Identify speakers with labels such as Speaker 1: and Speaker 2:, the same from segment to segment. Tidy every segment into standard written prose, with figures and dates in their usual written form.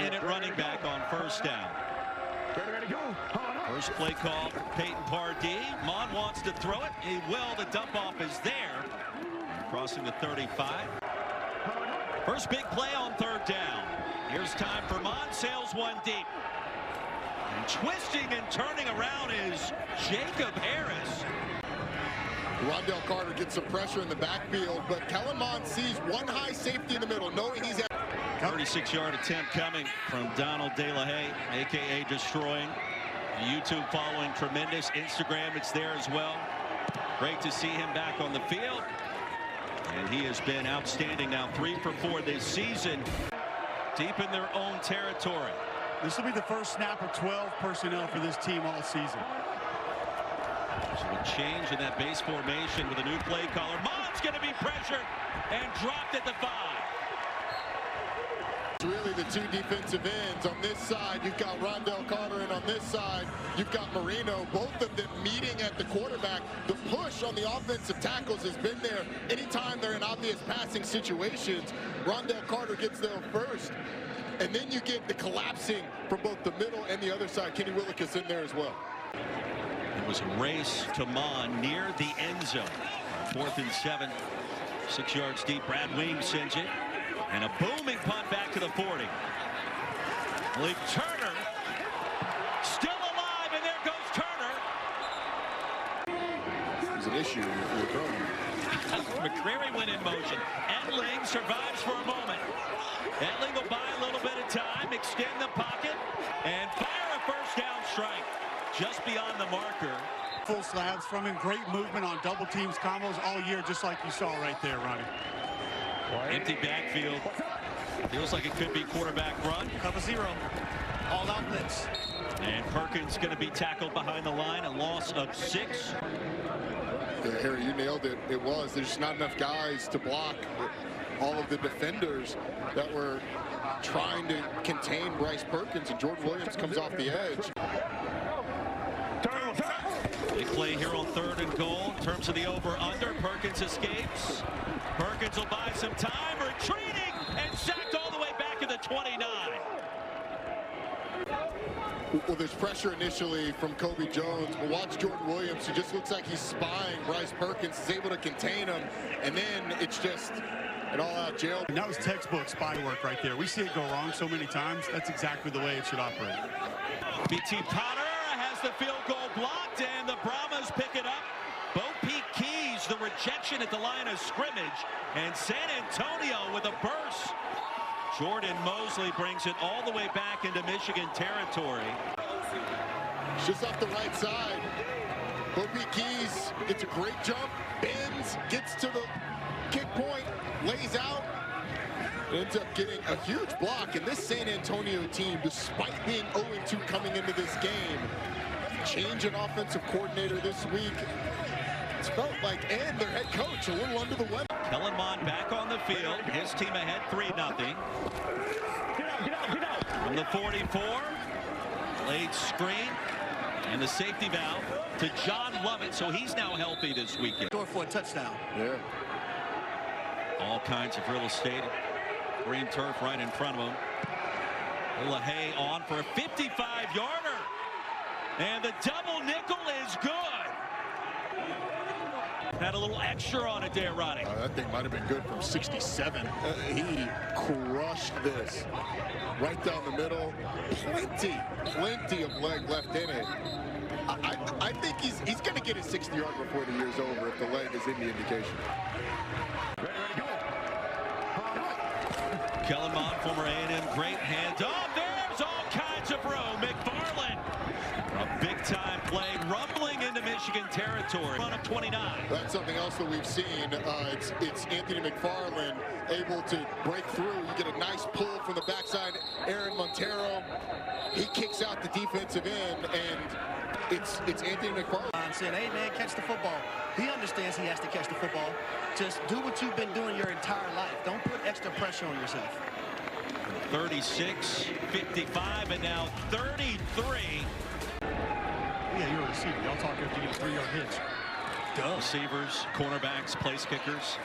Speaker 1: in at running back on first down. First play call, Peyton Pardee. Mon wants to throw it. He will. The dump off is there. Crossing the 35. First big play on third down. Here's time for Mon. Sails one deep. And twisting and turning around is Jacob Harris.
Speaker 2: Rondell Carter gets some pressure in the backfield, but Kellen Mond sees one high safety in the middle, knowing he's at
Speaker 1: 36-yard attempt coming from Donald De La Haye, a.k.a. Destroying. YouTube following tremendous. Instagram, it's there as well. Great to see him back on the field. And he has been outstanding now, 3 for 4 this season. Deep in their own territory.
Speaker 3: This will be the first snap of 12 personnel for this team all season.
Speaker 1: So a change in that base formation with a new play caller. Mond's going to be pressured and dropped at the 5.
Speaker 2: It's really the two defensive ends. On this side, you've got Rondell Carter, and on this side, you've got Marino. Both of them meeting at the quarterback. The push on the offensive tackles has been there. Anytime they're in obvious passing situations, Rondell Carter gets there first. And then you get the collapsing from both the middle and the other side. Kenny Willicus in there as well.
Speaker 1: It was a race to Mon near the end zone. 4th and 7. 6 yards deep. Brad Weems sends it. And a booming punt back to the 40. Malik Turner still alive, and there goes Turner.
Speaker 2: There's an issue with throwing.
Speaker 1: McCreary went in motion. Edling survives for a moment. Edling will buy a little bit of time, extend the pocket, and fire a first down strike just beyond the marker.
Speaker 3: Full slabs from him. Great movement on double teams combos all year, just like you saw right there, Ronnie.
Speaker 1: Empty backfield. Feels like it could be quarterback run.
Speaker 3: Cover 0. All out blitz.
Speaker 1: And Perkins going to be tackled behind the line. A loss of 6.
Speaker 2: Yeah, Harry, you nailed it. It was. There's just not enough guys to block all of the defenders that were trying to contain Bryce Perkins, and Jordan Williams comes off the edge.
Speaker 1: Big play here on 3rd and goal. In terms of the over-under, Perkins escapes. Perkins will buy some time, retreating, and sacked all the way back at the 29.
Speaker 2: Well, there's pressure initially from Kobe Jones, but watch Jordan Williams, who just looks like he's spying Bryce Perkins, is able to contain him, and then it's just an all-out jail.
Speaker 3: And that was textbook spy work right there. We see it go wrong so many times. That's exactly the way it should operate.
Speaker 1: BT Potter has the field goal blocked, and the Brahmas pick it up. Bo Peep Keys, the rejection at the line of scrimmage, and San Antonio with a burst. Jordan Mosley brings it all the way back into Michigan territory.
Speaker 2: Just off the right side. Bo Peep Keys gets a great jump, bends, gets to the kick point, lays out, ends up getting a huge block. And this San Antonio team, despite being 0-2 coming into this game, change an offensive coordinator this week. It's felt like, and their head coach a little under the weather.
Speaker 1: Kellen Mond back on the field. His team ahead 3-0. From the 44, laid screen, and the safety valve to John Lovett, so he's now healthy this weekend.
Speaker 3: Door for a touchdown.
Speaker 2: Yeah.
Speaker 1: All kinds of real estate. Green turf right in front of him. LaHaye on for a 55-yarder. And the double nickel is good. Had a little extra on it there, Ronnie.
Speaker 2: That thing might have been good from 67. He crushed this. Right down the middle. Plenty of leg left in it. I think he's going to get his 60-yard before the year's over if the leg is in the indication.
Speaker 1: Kellen Mond, former A&M great handoff. There's all kinds of room. McFarland, a big-time play, rumbling into Michigan territory. Run of 29.
Speaker 2: That's something else that we've seen. It's Anthony McFarland able to break through. You get a nice pull from the backside. Aaron Montero, he kicks out the defensive end, and it's Anthony McFarland.
Speaker 4: Said, hey man, catch the football. He understands he has to catch the football. Just do what you've been doing your entire life. Don't put extra pressure on yourself.
Speaker 1: 36, 55, and now 33.
Speaker 3: Yeah, you're a receiver. Y'all talk after you get a 3-yard hitch.
Speaker 1: Duh. Receivers, cornerbacks, place kickers.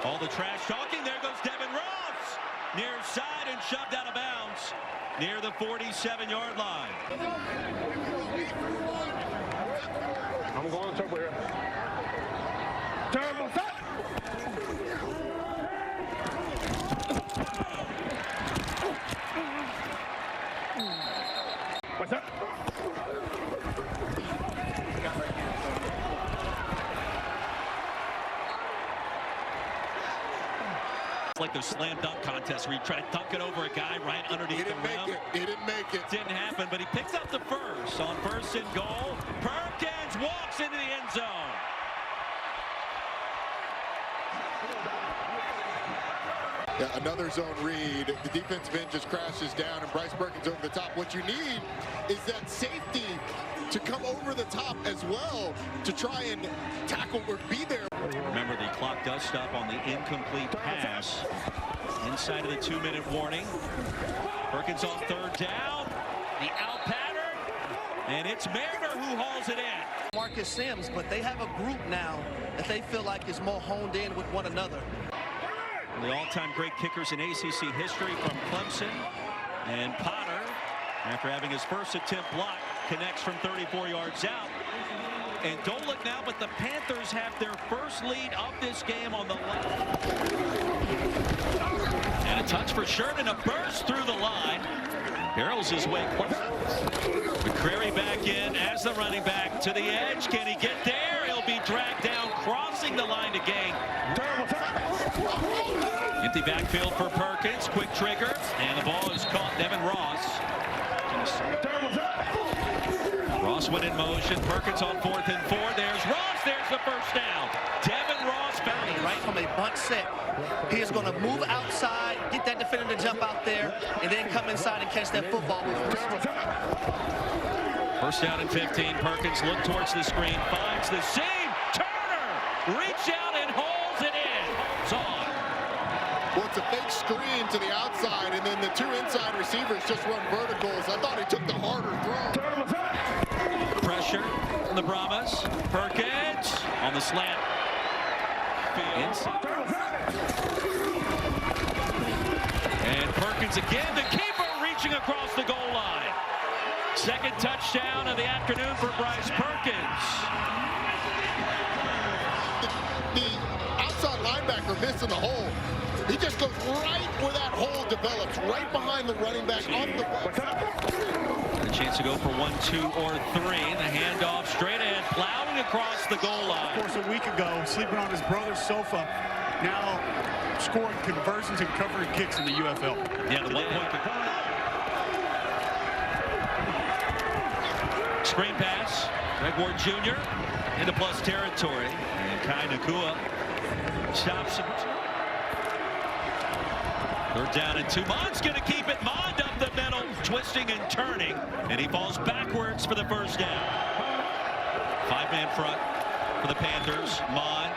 Speaker 1: All the trash talking. There goes Devin Ross. Near side and shoved out of bounds. near the 47-yard line.
Speaker 5: I'm going to here. Terrible shot. What's up?
Speaker 1: It's like those slam dunk contests where you try to dunk it over a guy right underneath the rim.
Speaker 2: He didn't make it.
Speaker 1: Didn't happen, but he picks up the first on 1st and goal. Perkins walks into the end zone.
Speaker 2: Yeah, another zone read. The defensive end just crashes down, and Bryce Perkins over the top. What you need is that safety to come over the top as well to try and tackle or be there.
Speaker 1: Remember, the clock does stop on the incomplete pass inside of the 2-minute warning. Perkins on 3rd down. The out pattern, and it's Mariner who hauls it in.
Speaker 4: Marcus Sims, but they have a group now that they feel like is more honed in with one another.
Speaker 1: The all-time great kickers in ACC history from Clemson. And Potter, after having his first attempt blocked, connects from 34 yards out. And don't look now, but the Panthers have their first lead of this game on the left. And a touch for Sheridan, a burst through the line. Barrels his way close. McCrary back in as the running back to the edge. Can he get there? He'll be dragged down, crossing the line to gain. Empty backfield for Perkins. Quick trigger. And the ball is caught. Devin Ross. Ross went in motion. Perkins on 4th and 4. There's Ross. There's the first down. Devin Ross found it
Speaker 4: Right from a bunt set. He is going to move outside, get that defender to jump out there, and then come inside and catch that football with wrist.
Speaker 1: First down and 15. Perkins look towards the screen. Finds the seam. Turner. Reach out and hauls it in. It's on.
Speaker 2: Well, it's a fake screen to the outside, and then the 2 inside receivers just run verticals. I thought he took the harder throw.
Speaker 1: Pressure from the Brahmas. Perkins on the slant. Inside. And Perkins again, the keeper reaching across the goal line. Second touchdown of the afternoon for Bryce Perkins.
Speaker 2: The outside linebacker missing the hole. He just goes right where that hole develops, right behind the running back on the
Speaker 1: A chance to go for 1, 2, or 3. The handoff straight ahead, plowing across the goal line.
Speaker 3: Of course, a week ago, sleeping on his brother's sofa, now scoring conversions and covering kicks in the UFL.
Speaker 1: Yeah, the 1-point screen pass. Greg Ward Jr. into plus territory. And Kai Nakua stops him. 3rd down and 2. Mond's going to keep it. Mond up the middle, twisting and turning. And he falls backwards for the first down. 5-man front for the Panthers. Mond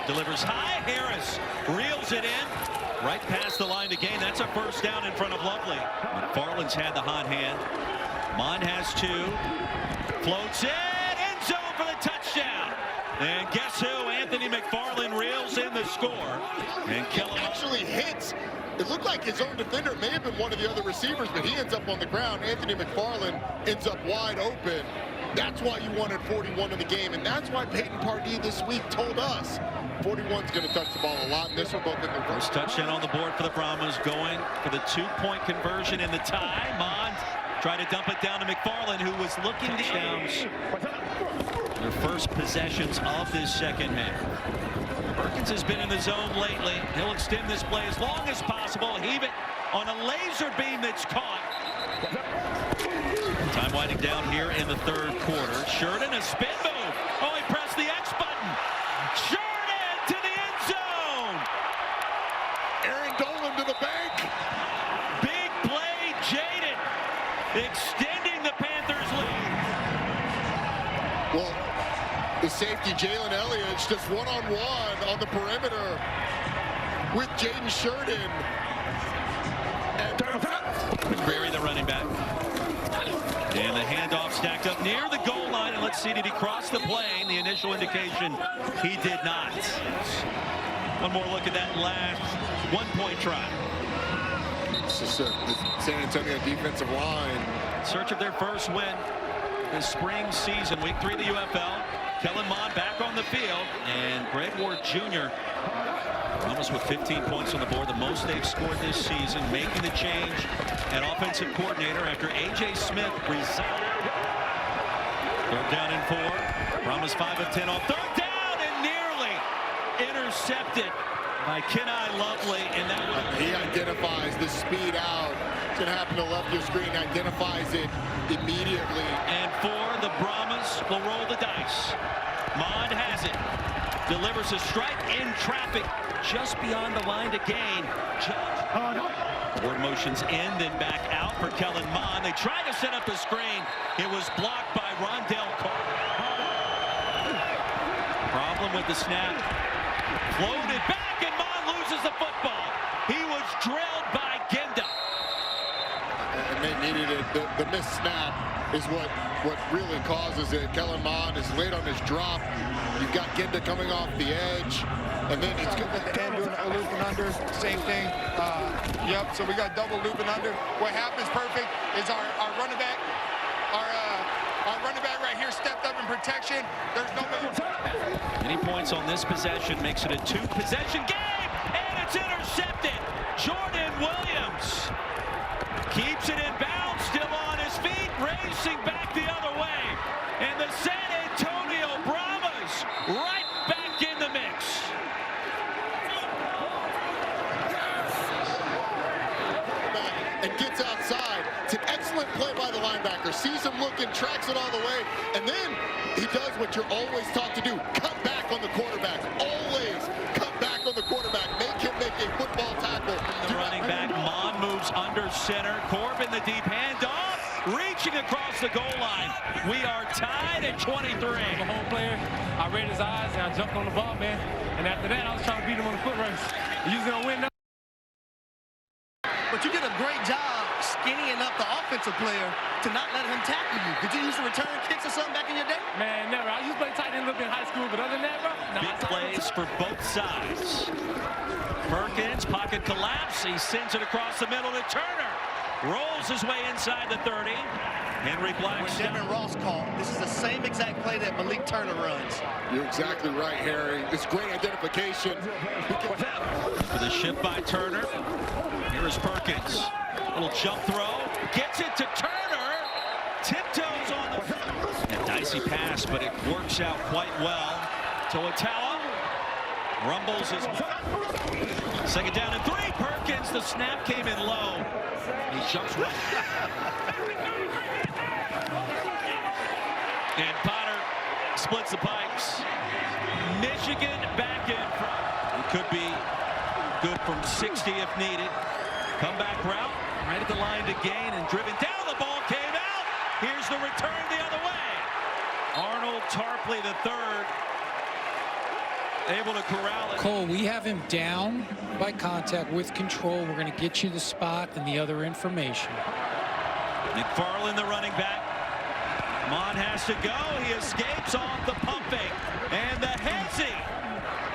Speaker 1: delivers high. Harris reels it in. Right past the line to gain. That's a first down in front of Lovely. McFarland's had the hot hand. Mond has 2. Floats in. End zone for the touchdown. And guess who? Anthony McFarland reels in the score. And Kellen
Speaker 2: actually hits. It looked like his own defender. It may have been one of the other receivers, but he ends up on the ground. Anthony McFarland ends up wide open. That's why you wanted 41 in the game, and that's why Peyton Pardee this week told us 41's going to touch the ball a lot, and this will both in the
Speaker 1: first touchdown on the board for the Brahmas, going for the 2-point conversion in the tie. Mond tried to dump it down to McFarland, who was looking downs. Their first possessions of this second half. Perkins has been in the zone lately. He'll extend this play as long as possible. Heave it on a laser beam that's caught. Time winding down here in the 3rd quarter. Sheridan, a spin move. Oh, he pressed the X button. Sheridan to the end zone.
Speaker 2: Aaron Dolan to the bank.
Speaker 1: Big play, Jaden, extending the Panthers lead.
Speaker 2: Well, the safety, Jalen Elliott's just one-on-one on the perimeter with Jaden Sheridan. And
Speaker 1: McCrary, the running back. And the handoff stacked up near the goal line. And let's see, did he cross the plane? The initial indication, he did not. One more look at that last 1-point try.
Speaker 2: It's just the San Antonio defensive line.
Speaker 1: In search of their first win this spring season, week 3 of the UFL. Kellen Mond back on the field, and Greg Ward Jr. almost with 15 points on the board, the most they've scored this season, making the change at offensive coordinator after A.J. Smith resigned. 3rd down and 4. Brahmas 5 of 10 off 3rd down and nearly intercepted by Kenai Lovely. And that would
Speaker 2: he identifies the speed out. It's going to happen to the left of your screen. Identifies it immediately.
Speaker 1: And for the Brahmas will roll the dice. Mond has it. Delivers a strike in traffic just beyond the line to gain. Ward motions in, then back out for Kellen Mond. They try to set up the screen. It was blocked by Rondell Carter. Problem with the snap. Floated back, and Mond loses the football. He was drilled by Genda.
Speaker 2: And they needed it. The missed snap is what really causes it. Kellen Mond is late on his drop. You've got Genda coming off the edge. And then it's good
Speaker 6: at the end doing a loop and under, same thing. Yep, so we got double loop and under. What happens perfect is our running back, our running back right here stepped up in protection. There's no way.
Speaker 1: Any points on this possession makes it a 2-possession game, and it's intercepted. Jordan Williams keeps it in bounds, still on his feet, racing back the other way. And the San Antonio Brahmas right back in the mix.
Speaker 2: And gets outside. It's an excellent play by the linebacker. Sees him looking, tracks it all the way, and then he does what you're always taught to do. Cut back on the quarterback. Always cut back on the quarterback. Make him make a football tackle.
Speaker 1: The running back, Mond moves under center. Corbin the deep handoff, reaching across the goal line. We are tied at 23.
Speaker 7: I'm a home player. I read his eyes, and I jumped on the ball, man. And after that, I was trying to beat him on the foot race. He's going to win now.
Speaker 4: But you did a great job skinnying up the offensive player to not let him tackle you. Did you use the return kicks or something back in your day?
Speaker 7: Man, never. I used to play tight end a little bit in high school, but other than that, bro, nah.
Speaker 1: Big plays for both sides. Perkins, pocket collapse. He sends it across the middle to Turner. Rolls his way inside the 30. Henry Black.
Speaker 4: When Devin Ross called, this is the same exact play that Malik Turner runs.
Speaker 2: You're exactly right, Harry. It's great identification.
Speaker 1: For the shift by Turner. Here is Perkins. Little jump throw. Gets it to Turner. Tiptoes on the... A dicey pass, but it works out quite well. Toatawa rumbles his... 2nd down and 3. Perkins, the snap came in low. He jumps right. And Potter splits the pipes. Michigan back in front. It could be good from 60 if needed. Comeback route, right at the line to gain, and driven down. The ball came out. Here's the return the other way. Arnold Tarpley III able to corral it.
Speaker 8: Cole, we have him down by contact with control. We're going to get you the spot and the other information.
Speaker 1: McFarland, the running back. Mond has to go. He escapes off the pump fake. And the Hensey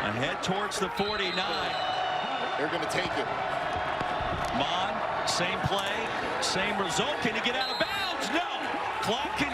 Speaker 1: ahead towards the 49.
Speaker 2: They're going to take it.
Speaker 1: Mond, same play, same result. Can he get out of bounds? No. Clock can